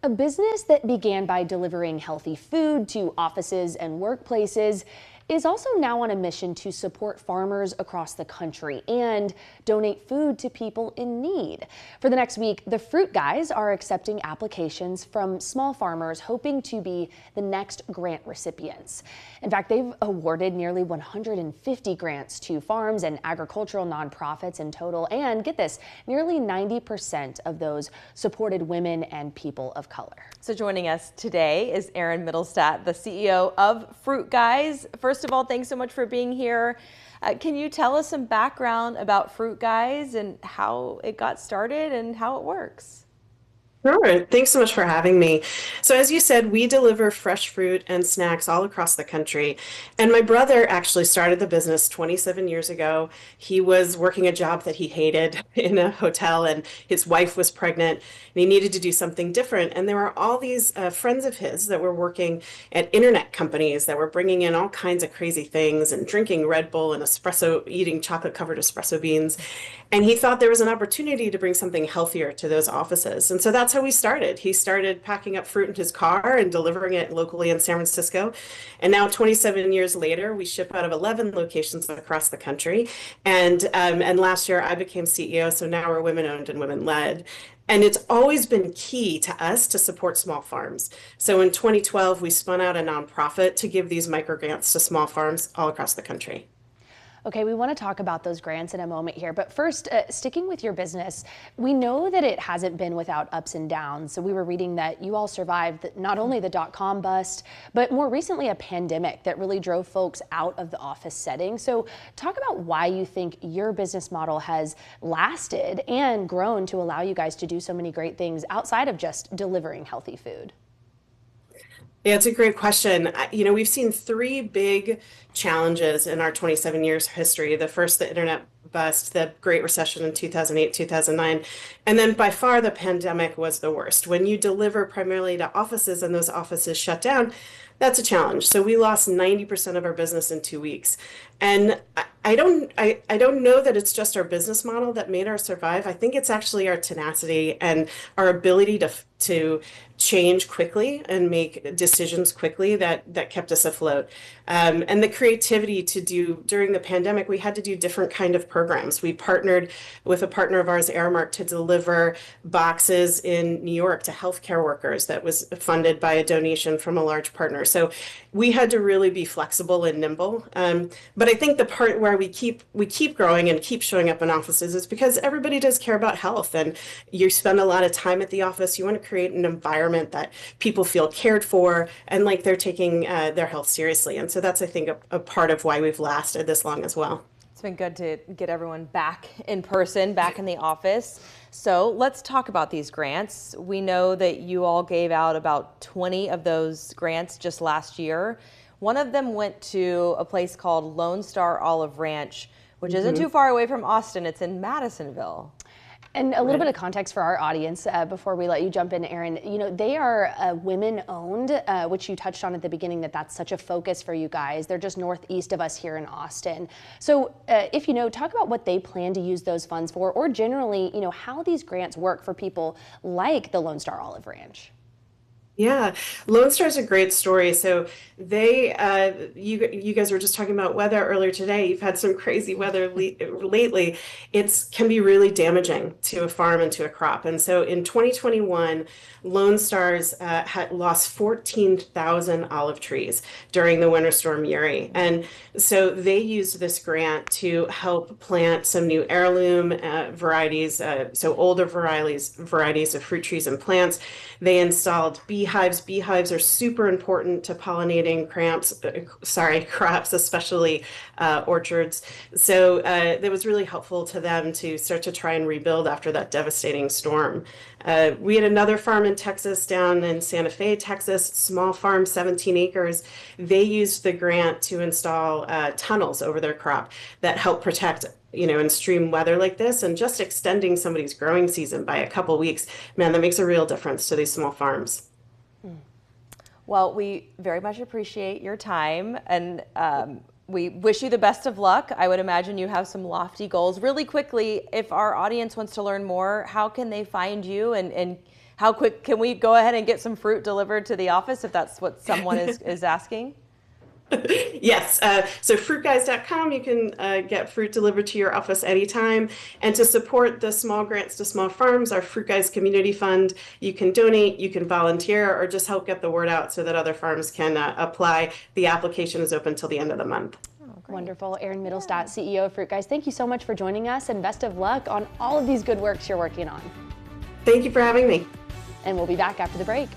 A business that began by delivering healthy food to offices and workplaces is also now on a mission to support farmers across the country and donate food to people in need. For the next week, the Fruit Guys are accepting applications from small farmers hoping to be the next grant recipients. In fact, they've awarded nearly 150 grants to farms and agricultural nonprofits in total. And get this, nearly 90% of those supported women and people of color. So joining us today is Erin Mittelstaedt, the CEO of FruitGuys. First of all, thanks so much for being here. Can you tell us some background about FruitGuys and how it got started and how it works? Sure. Thanks so much for having me. So as you said, we deliver fresh fruit and snacks all across the country. And my brother actually started the business 27 years ago. He was working a job that he hated in a hotel, and his wife was pregnant, and he needed to do something different. And there were all these friends of his that were working at internet companies that were bringing in all kinds of crazy things and drinking Red Bull and espresso, eating chocolate-covered espresso beans. And he thought there was an opportunity to bring something healthier to those offices. And so that's how we started. He started packing up fruit in his car and delivering it locally in San Francisco. And now 27 years later, we ship out of 11 locations across the country. And last year I became CEO, so now we're women-owned and women-led. And it's always been key to us to support small farms. So in 2012, we spun out a nonprofit to give these micro grants to small farms all across the country. Okay, we want to talk about those grants in a moment here, but first, sticking with your business, we know that it hasn't been without ups and downs. So we were reading that you all survived not only the dot-com bust, but more recently a pandemic that really drove folks out of the office setting. So talk about why you think your business model has lasted and grown to allow you guys to do so many great things outside of just delivering healthy food. Yeah, it's a great question. We've seen three big challenges in our 27 years history. The first, the internet bust, the Great Recession in 2008, 2009, and then by far the pandemic was the worst. When you deliver primarily to offices and those offices shut down, that's a challenge. So we lost 90% of our business in 2 weeks. And I don't know that it's just our business model that made us survive. I think it's actually our tenacity and our ability to change quickly and make decisions quickly that kept us afloat. And the creativity to do during the pandemic, we had to do different kind of programs. We partnered with a partner of ours, Avery, to deliver boxes in New York to healthcare workers that was funded by a donation from a large partner. So we had to really be flexible and nimble. But I think the part where we keep growing and keep showing up in offices is because everybody does care about health, and you spend a lot of time at the office. You want to create an environment that people feel cared for and like they're taking their health seriously. And so that's, I think, a part of why we've lasted this long as well. It's been good to get everyone back in person, back in the office. So let's talk about these grants. We know that you all gave out about 20 of those grants just last year. One of them went to a place called Lone Star Olive Ranch, which isn't too far away from Austin. It's in Madisonville. And a little bit of context for our audience before we let you jump in, Erin. They are women-owned, which you touched on at the beginning, that's such a focus for you guys. They're just northeast of us here in Austin. So if you know, talk about what they plan to use those funds for, or generally, how these grants work for people like the Lone Star Olive Ranch. Yeah, Lone Star is a great story. So you guys were just talking about weather earlier today. You've had some crazy weather lately. It can be really damaging to a farm and to a crop. And so in 2021, Lone Stars had lost 14,000 olive trees during the winter storm Uri. And so they used this grant to help plant some new heirloom varieties, so older varieties of fruit trees and plants. They installed beehives. Beehives are super important to pollinating crops, especially orchards. So it was really helpful to them to start to try and rebuild after that devastating storm. We had another farm in Texas, down in Santa Fe, Texas, small farm, 17 acres. They used the grant to install tunnels over their crop that help protect in extreme weather like this, and just extending somebody's growing season by a couple weeks, man, that makes a real difference to these small farms. Well, we very much appreciate your time, and we wish you the best of luck. I would imagine you have some lofty goals. Really quickly, if our audience wants to learn more, how can they find you and How quick can we go ahead and get some fruit delivered to the office if that's what someone is asking? Yes, so fruitguys.com, you can get fruit delivered to your office anytime. And to support the small grants to small farms, our Fruit Guys Community Fund, you can donate, you can volunteer, or just help get the word out so that other farms can apply. The application is open till the end of the month. Wonderful. Erin Mittelstaedt, CEO of FruitGuys, thank you so much for joining us, and best of luck on all of these good works you're working on. Thank you for having me. And we'll be back after the break.